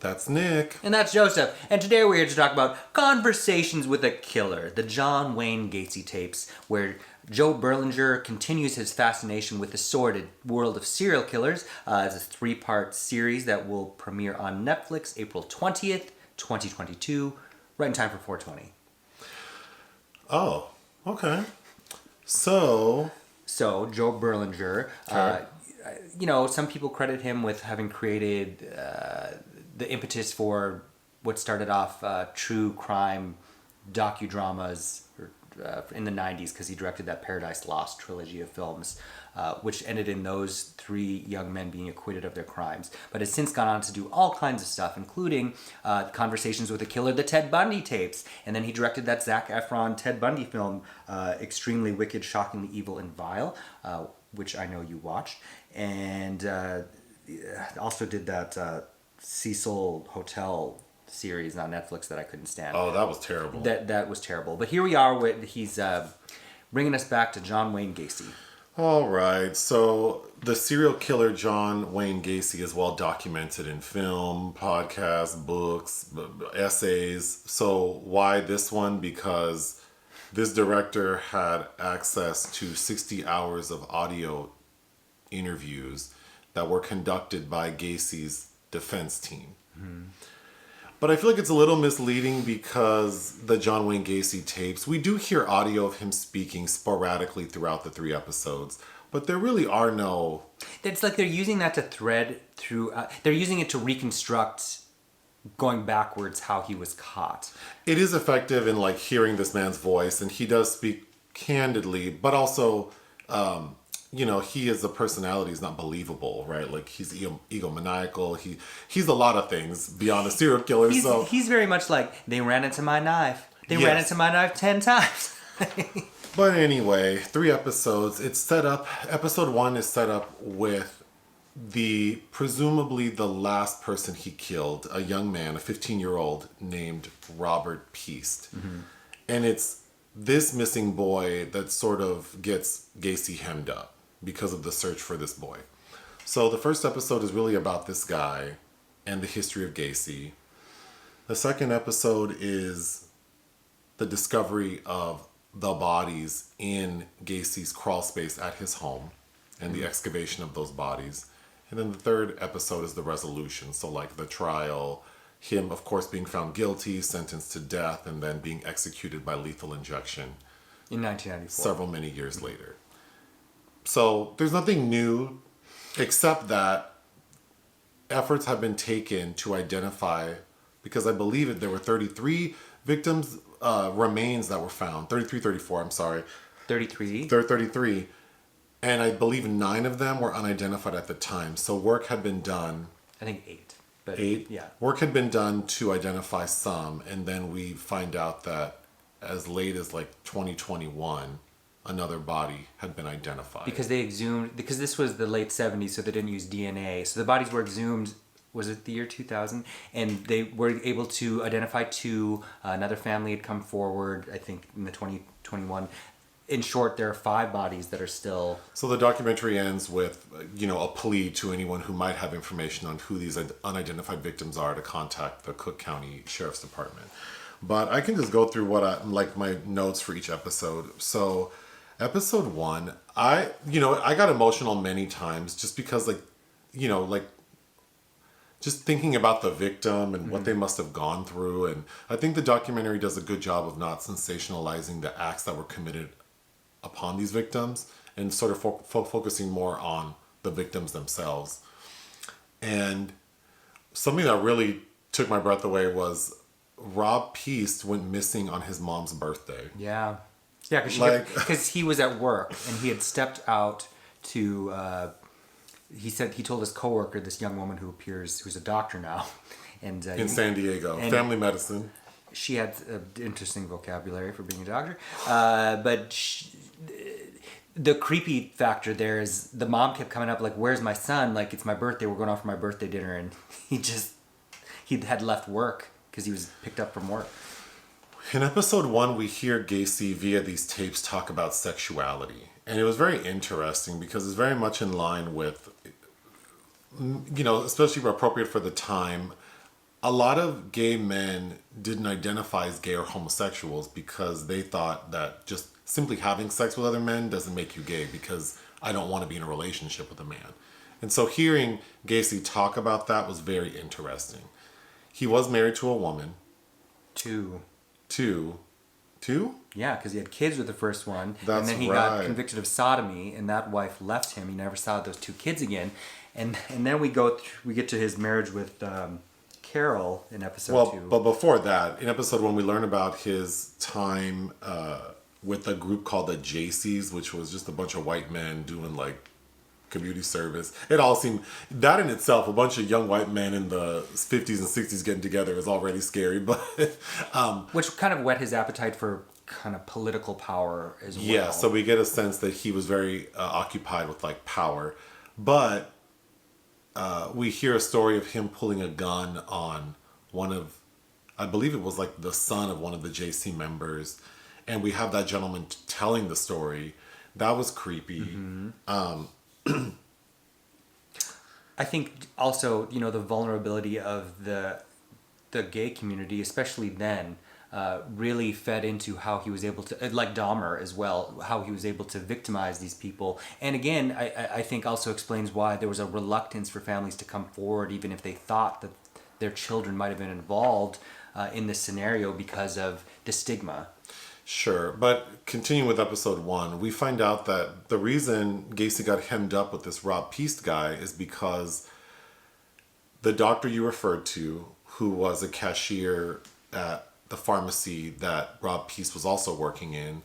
That's Nick. And that's Joseph. And today we're here to talk about Conversations with a Killer, the John Wayne Gacy Tapes, where Joe Berlinger continues his fascination with the sordid world of serial killers. It's a 3-part series that will premiere on Netflix April 20th, 2022, right in time for 420. Oh, okay. So Joe Berlinger, some people credit him with having created the impetus for what started off true crime docudramas in the 90s, because he directed that Paradise Lost trilogy of films, which ended in those 3 young men being acquitted of their crimes, but has since gone on to do all kinds of stuff, including Conversations with a Killer, the Ted Bundy tapes, and then he directed that Zac Efron Ted Bundy film, Extremely Wicked, Shockingly Evil, and Vile, which I know you watched, and also did that Cecil Hotel series on Netflix that I couldn't stand. Oh, that was terrible. That was terrible. But here we are. He's bringing us back to John Wayne Gacy. All right. So the serial killer John Wayne Gacy is well documented in film, podcasts, books, essays. So why this one? Because this director had access to 60 hours of audio interviews that were conducted by Gacy's defense team. Mm-hmm. But I feel like it's a little misleading because the John Wayne Gacy tapes, we do hear audio of him speaking sporadically throughout the 3 episodes, but there really are no... It's like they're using that to thread through... they're using it to reconstruct going backwards how he was caught. It is effective in like hearing this man's voice, and he does speak candidly, but also... he as a personality is not believable, right? Like he's egomaniacal. He's a lot of things beyond a serial killer. He's very much like, they ran into my knife. They ran into my knife 10 times. But anyway, 3 episodes. It's set up. Episode 1 is set up with presumably the last person he killed, a young man, a 15-year-old named Robert Peast. Mm-hmm. And it's this missing boy that sort of gets Gacy hemmed up because of the search for this boy. So the first episode is really about this guy and the history of Gacy. The second episode is the discovery of the bodies in Gacy's crawl space at his home and the excavation of those bodies. And then the third episode is the resolution. So like the trial, him of course being found guilty, sentenced to death, and then being executed by lethal injection. In 1994. Several many years later. So there's nothing new except that efforts have been taken to identify, because I believe there were 33 victims, remains that were found. 34, I'm sorry. 33? 33. And I believe 9 of them were unidentified at the time. So work had been done. I think 8. But 8? Yeah. Work had been done to identify some, and then we find out that as late as like 2021, another body had been identified. Because this was the late 70s, so they didn't use DNA. So the bodies were exhumed, was it the year 2000? And they were able to identify 2. Another family had come forward, I think, in the 2021. In short, there are 5 bodies that are still... So the documentary ends with, a plea to anyone who might have information on who these unidentified victims are to contact the Cook County Sheriff's Department. But I can just go through my notes for each episode. So episode 1, I got emotional many times just because just thinking about the victim and what they must have gone through. And I think the documentary does a good job of not sensationalizing the acts that were committed upon these victims and sort of focusing more on the victims themselves. And something that really took my breath away was Rob Peast went missing on his mom's birthday. Yeah. Yeah, because he was at work and he had stepped out to... he told his coworker, this young woman who's a doctor now, and in San Diego, family medicine. She had interesting vocabulary for being a doctor, but the creepy factor there is the mom kept coming up like, "Where's my son? Like, it's my birthday. We're going out for my birthday dinner," and he had left work because he was picked up from work. In episode 1, we hear Gacy via these tapes talk about sexuality. And it was very interesting because it's very much in line with, especially appropriate for the time, a lot of gay men didn't identify as gay or homosexuals because they thought that just simply having sex with other men doesn't make you gay, because I don't want to be in a relationship with a man. And so hearing Gacy talk about that was very interesting. He was married to a woman. Two. Two? Yeah, because he had kids with the first one. That's and then he right. got convicted of sodomy, and that wife left him. He never saw those two kids again. And then we get to his marriage with Carol in episode 2. But before that, in episode 1, we learn about his time with a group called the JCs, which was just a bunch of white men doing like community service. It all seemed, that in itself, a bunch of young white men in the 50s and 60s getting together is already scary. But which kind of whet his appetite for kind of political power as well. Yeah, so we get a sense that he was very occupied with like power. But we hear a story of him pulling a gun on one of, I believe it was like the son of one of the JC members. And we have that gentleman telling the story. That was creepy. Mm-hmm. I think also, the vulnerability of the gay community, especially then, really fed into how he was able to, like Dahmer as well, how he was able to victimize these people. And again, I think also explains why there was a reluctance for families to come forward, even if they thought that their children might have been involved in this scenario, because of the stigma. Sure, but continuing with episode 1, we find out that the reason Gacy got hemmed up with this Rob Peast guy is because the doctor you referred to, who was a cashier at the pharmacy that Rob Peast was also working in,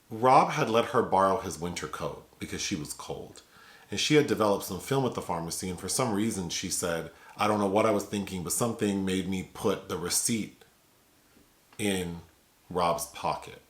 Rob had let her borrow his winter coat because she was cold. And she had developed some film at the pharmacy, and for some reason she said, I don't know what I was thinking, but something made me put the receipt in Rob's pocket.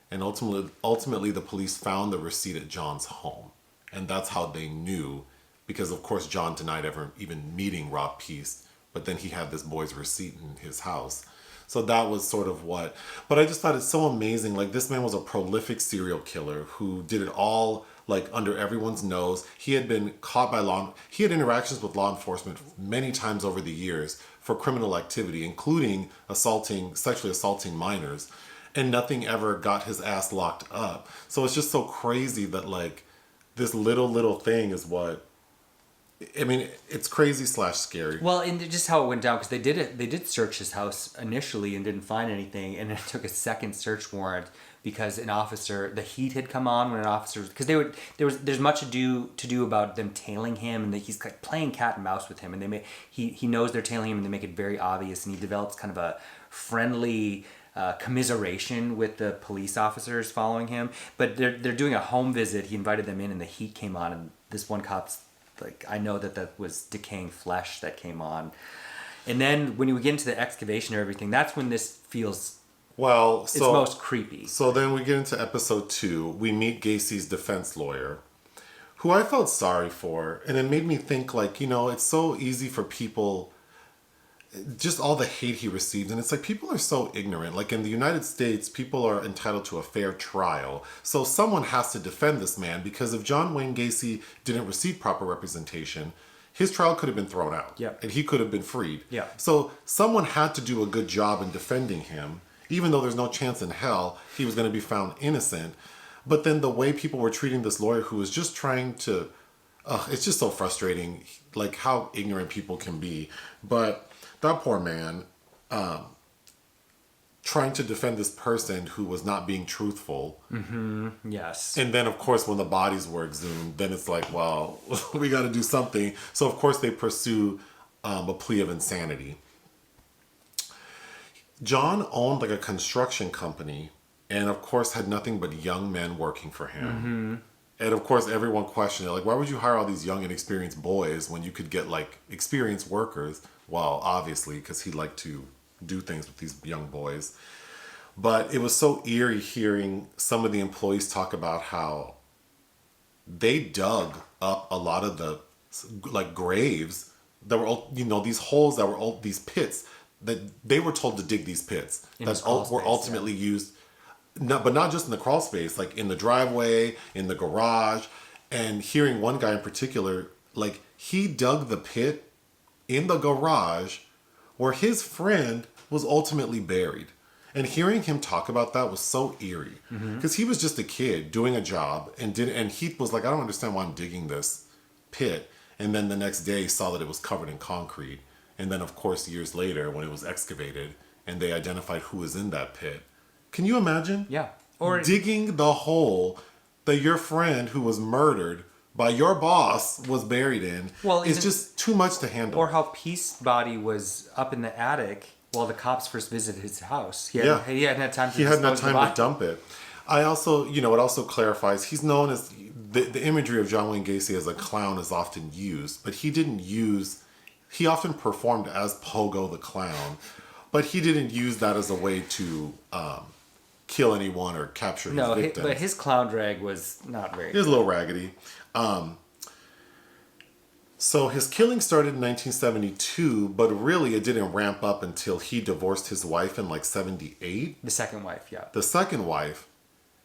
And ultimately the police found the receipt at John's home. And that's how they knew, because of course John denied ever even meeting Rob Peast, but then he had this boy's receipt in his house. So that was sort of what, but I just thought it's so amazing. Like, this man was a prolific serial killer who did it all like under everyone's nose. He had been caught by he had interactions with law enforcement many times over the years for criminal activity, including sexually assaulting minors, and nothing ever got his ass locked up. So it's just so crazy that like this little thing is what, I mean, it's crazy / scary. Well, and just how it went down, because they did search his house initially and didn't find anything, and it took a second search warrant because the heat had come on when an officer, because there's much to do about them tailing him, and that he's like playing cat and mouse with him, and he knows they're tailing him, and they make it very obvious, and he develops kind of a friendly commiseration with the police officers following him. But they're doing a home visit. He invited them in, and the heat came on, and this one cop's like, I know that was decaying flesh that came on. And then when you get into the excavation or everything, that's when this feels it's most creepy. So then we get into episode 2. We meet Gacy's defense lawyer, who I felt sorry for. And it made me think, like, it's so easy for people, just all the hate he received. And it's like, people are so ignorant. Like, in the United States, people are entitled to a fair trial. So someone has to defend this man, because if John Wayne Gacy didn't receive proper representation, his trial could have been thrown out. Yeah. And he could have been freed. Yeah. So someone had to do a good job in defending him, even though there's no chance in hell he was going to be found innocent. But then the way people were treating this lawyer who was just trying to, it's just so frustrating, like how ignorant people can be. But that poor man, trying to defend this person who was not being truthful. Mm-hmm. Yes. And then, of course, when the bodies were exhumed, then it's like, well, we got to do something. So, of course, they pursue a plea of insanity. John owned like a construction company, and of course had nothing but young men working for him. Mm-hmm. And of course, everyone questioned it, like, why would you hire all these young, inexperienced boys when you could get like experienced workers? Well, obviously, because he liked to do things with these young boys. But it was so eerie hearing some of the employees talk about how they dug up a lot of the like graves that were, these holes that were these pits that they were told to dig, these pits that were ultimately used, but not just in the crawl space, like in the driveway, in the garage. And hearing one guy in particular, like he dug the pit in the garage where his friend was ultimately buried. And hearing him talk about that was so eerie because he was just a kid doing a job and he was like, I don't understand why I'm digging this pit. And then the next day saw that it was covered in concrete. And then, of course, years later, when it was excavated and they identified who was in that pit. Can you imagine? Yeah. Or digging the hole that your friend who was murdered by your boss was buried in. Well, it's just too much to handle. Or how Peace's body was up in the attic while the cops first visited his house. He hadn't had time to dump it. I also, it also clarifies, he's known as, the imagery of John Wayne Gacy as a clown is often used, but he often performed as Pogo the Clown, but he didn't use that as a way to kill anyone or capture his victims. But his clown drag was not very good. He was a little raggedy. So his killing started in 1972, but really it didn't ramp up until he divorced his wife in like 78. The second wife, yeah. The second wife.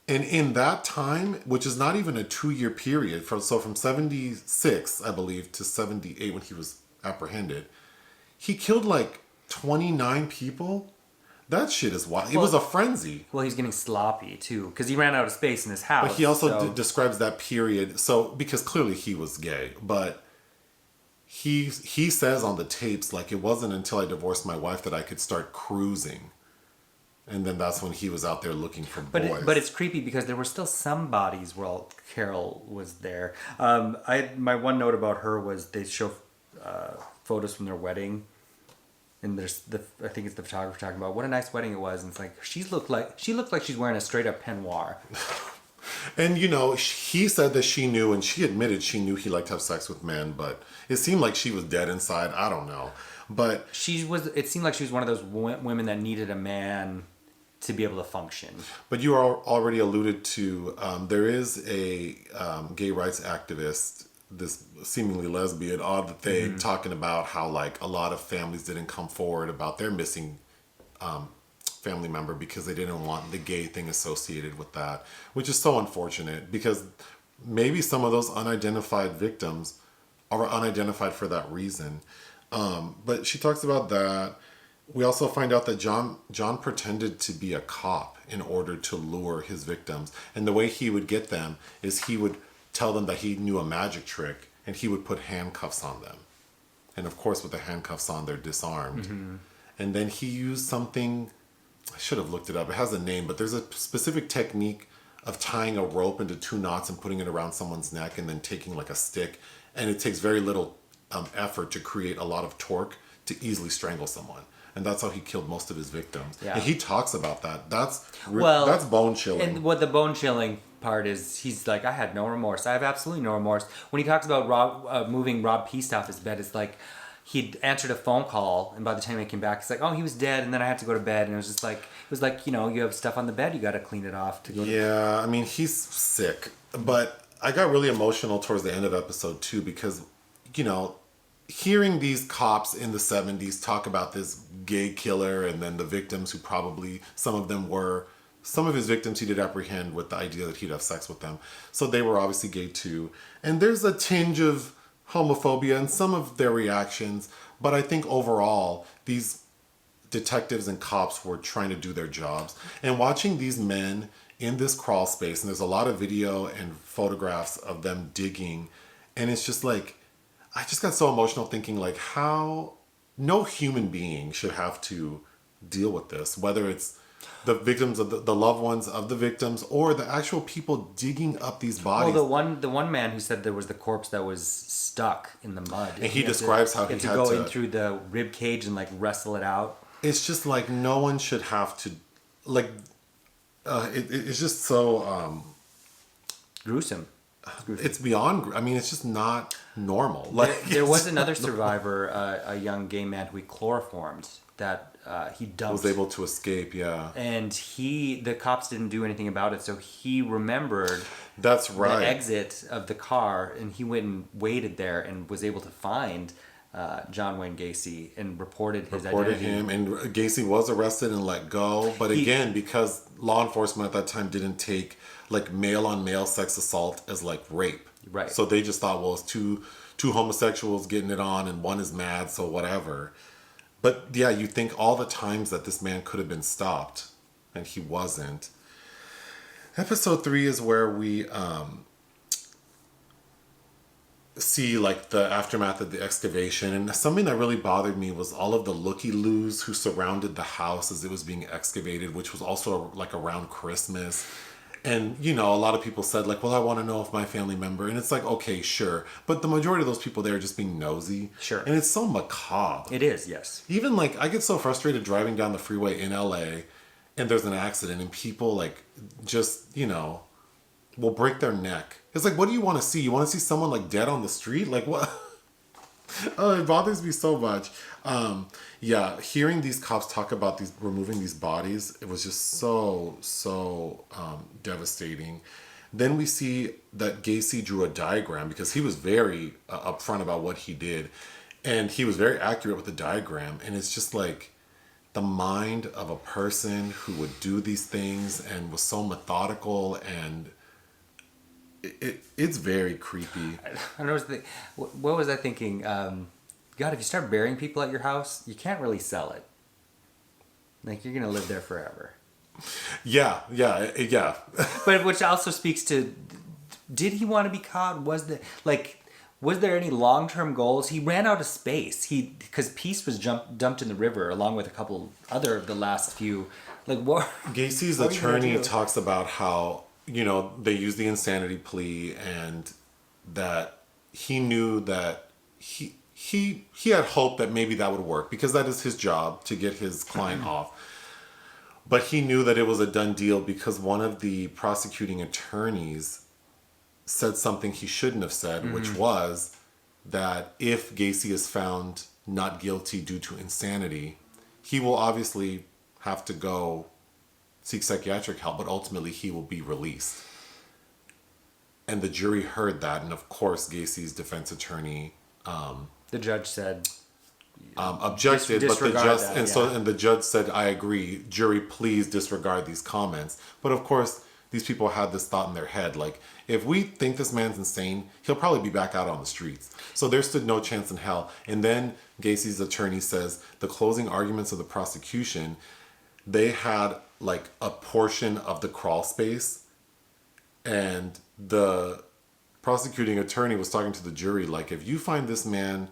And in that time, which is not even a 2-year period, from 76, I believe, to 78 when he was apprehended, he killed like 29 people. That shit is wild. It was a frenzy. Well, he's getting sloppy too, because he ran out of space in his house. But he also describes that period. So, because clearly he was gay, but he says on the tapes, like, it wasn't until I divorced my wife that I could start cruising. And then that's when he was out there looking for boys. But it's creepy because there were still some bodies while Carol was there. My one note about her was they show photos from their wedding. And I think it's the photographer talking about what a nice wedding it was. And it's like, she looked like she's wearing a straight up peignoir. And, he said that she knew, and she admitted she knew he liked to have sex with men, but it seemed like she was dead inside. I don't know. But it seemed like she was one of those women that needed a man to be able to function. But you already alluded to, there is a gay rights activist, this seemingly lesbian, on the thing, talking about how like a lot of families didn't come forward about their missing family member because they didn't want the gay thing associated with that, which is so unfortunate because maybe some of those unidentified victims are unidentified for that reason. But she talks about that. We also find out that John pretended to be a cop in order to lure his victims. And the way he would get them is he would tell them that he knew a magic trick and he would put handcuffs on them. And of course, with the handcuffs on, they're disarmed. And then he used something, I should have looked it up. It has a name, but there's a specific technique of tying a rope into 2 knots and putting it around someone's neck and then taking like a stick. And it takes very little effort to create a lot of torque to easily strangle someone. And that's how he killed most of his victims. Yeah. And he talks about that. That's bone chilling. And what the bone chilling part is, he's like, I had no remorse. I have absolutely no remorse. When he talks about moving Rob Peast off his bed, it's like he'd answered a phone call, and by the time he came back, it's like, oh, he was dead, and then I had to go to bed, and it was like, you have stuff on the bed, you got to clean it off to go. Yeah, I mean, he's sick, but I got really emotional towards the end of episode 2 because, hearing these cops in the 70s talk about this gay killer and then the victims who probably, some of his victims he did apprehend with the idea that he'd have sex with them. So they were obviously gay too. And there's a tinge of homophobia in some of their reactions, but I think overall these detectives and cops were trying to do their jobs. And watching these men in this crawl space, and there's a lot of video and photographs of them digging, and it's just like, I just got so emotional thinking like how no human being should have to deal with this, whether it's the victims of the loved ones of the victims or the actual people digging up these bodies. Well, the one man who said there was the corpse that was stuck in the mud. And he describes how he had to go in through the rib cage and like wrestle it out. It's just like no one should have to like. It's just so gruesome. It's beyond. I mean, it's just not normal. Like there was another survivor, a young gay man who he chloroformed that he dumped. Was able to escape, yeah. And the cops didn't do anything about it, so he remembered. That's right. The exit of the car, and he went and waited there and was able to find John Wayne Gacy and reported his Reported identity. him, and Gacy was arrested and let go. But again, because law enforcement at that time didn't take like male on male sex assault as like rape, Right. So they just thought, well, it's two homosexuals getting it on, and one is mad, so whatever. But yeah, you think all the times that this man could have been stopped, and he wasn't. Episode 3 is where we see like the aftermath of the excavation, and something that really bothered me was all of the looky-loos who surrounded the house as it was being excavated, which was also like around Christmas. And a lot of people said like, well, I want to know if my family member, and it's like, okay, sure, but the majority of those people there are just being nosy. Sure. And it's so macabre. It is, yes. Even like I get so frustrated driving down the freeway in LA and there's an accident and people like just will break their neck. It's like, what do you want to see? You want to see someone like dead on the street? Like what? Oh, it bothers me so much. Yeah, hearing these cops talk about removing these bodies, it was just so devastating. Then we see that Gacy drew a diagram because he was very upfront about what he did, and he was very accurate with the diagram. And it's just like the mind of a person who would do these things and was so methodical, and it's very creepy. I know. What was I thinking? God, if you start burying people at your house, you can't really sell it. Like, you're gonna live there forever. Yeah. But which also speaks to, did he want to be caught? Was there any long-term goals? He ran out of space. Because Peace was dumped in the river along with a couple other of the last few. Like, what? Gacy's what attorney talks about how they used the insanity plea, and that he knew that he had hope that maybe that would work because that is his job to get his client off. But he knew that it was a done deal because one of the prosecuting attorneys said something he shouldn't have said, which was that if Gacy is found not guilty due to insanity, he will obviously have to go seek psychiatric help, but ultimately he will be released. And the jury heard that, and of course Gacy's defense attorney The judge said objected, but the disregard judge that, and the judge said, "I agree. Jury, please disregard these comments." But of course, these people had this thought in their head, like, if we think this man's insane, he'll probably be back out on the streets. So there stood no chance in hell. And then Gacy's attorney says the closing arguments of the prosecution, they had like a portion of the crawl space, and the prosecuting attorney was talking to the jury like, if you find this man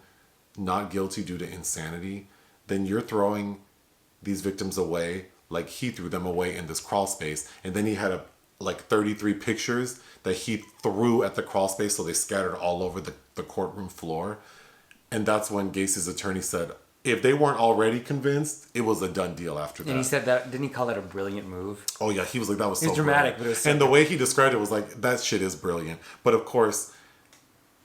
not guilty due to insanity, then you're throwing these victims away like he threw them away in this crawl space. And then he had like 33 pictures that he threw at the crawl space, so they scattered all over the courtroom floor. And that's when Gacy's attorney said, if they weren't already convinced, it was a done deal after that. And he said that, didn't he call that a brilliant move? Oh yeah, he was like, that was so dramatic, brilliant. but it was so and the way he described it was like, that shit is brilliant. But of course,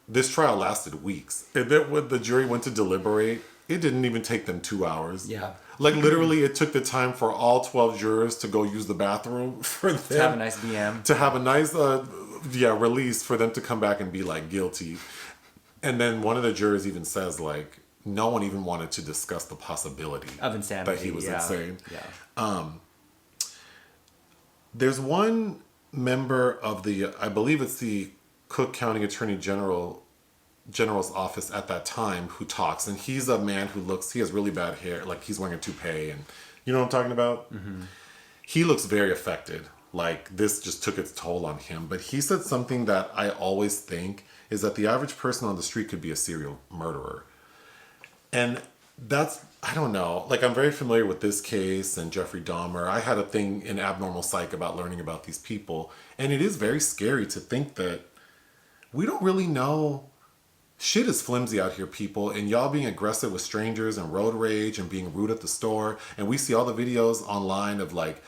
this trial lasted weeks. And then when the jury went to deliberate, it didn't even take them 2 hours. Yeah. Like literally, it took the time for all 12 jurors to go use the bathroom for them To have a nice BM. to have a nice release for them to come back and be like guilty. And then one of the jurors even says like, no one even wanted to discuss the possibility Of insanity. that he was insane. Yeah. There's one member of I believe it's the Cook County Attorney General's office at that time who talks, and he's a man he has really bad hair, like he's wearing a toupee, and you know what I'm talking about? Mm-hmm. He looks very affected, like this just took its toll on him. But he said something that I always think is that the average person on the street could be a serial murderer. And that's, I don't know, like I'm very familiar with this case and Jeffrey Dahmer. I had a thing in Abnormal Psych about learning about these people. And it is very scary to think that we don't really know. Shit is flimsy out here, people. And y'all being aggressive with strangers and road rage and being rude at the store. And we see all the videos online of like,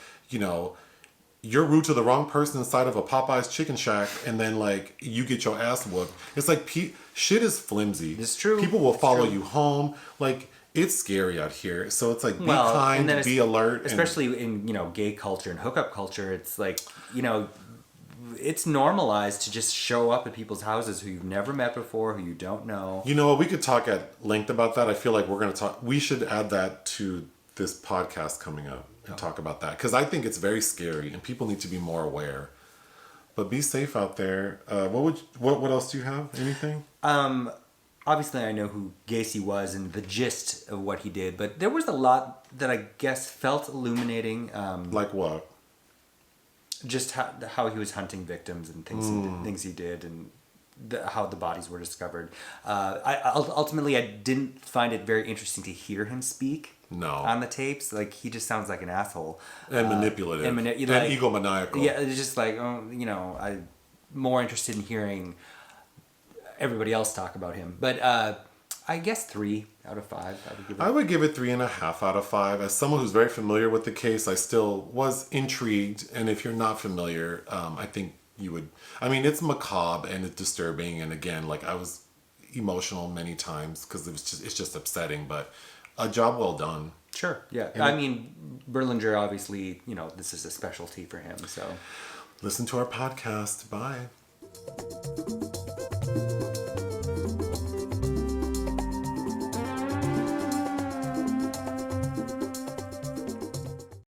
you're rude to the wrong person inside of a Popeye's chicken shack, and then like you get your ass whooped. It's like shit is flimsy. It's true. People will follow you home. Like it's scary out here. So it's like be kind, be alert. Especially in gay culture and hookup culture, it's like it's normalized to just show up at people's houses who you've never met before, who you don't know. You know what? We could talk at length about that. I feel like we're going to talk. We should add that to this podcast coming up and talk about that, because I think it's very scary and people need to be more aware. But be safe out there. What else do you have? Anything? Obviously, I know who Gacy was and the gist of what he did, but there was a lot that I guess felt illuminating. Like what? Just how he was hunting victims and things he did, and how the bodies were discovered. Ultimately, I didn't find it very interesting to hear him speak. No. On the tapes, like he just sounds like an asshole And manipulative. and egomaniacal. Yeah, it's just like I'm more interested in hearing everybody else talk about him. But I guess 3 out of 5. I would give it 3.5 out of 5. As someone who's very familiar with the case, I still was intrigued. And if you're not familiar, I think you would. I mean, it's macabre and it's disturbing. And again, like I was emotional many times because it's just upsetting. But a job well done. Sure. Yeah. I mean, Berlinger, obviously, this is a specialty for him. So listen to our podcast. Bye.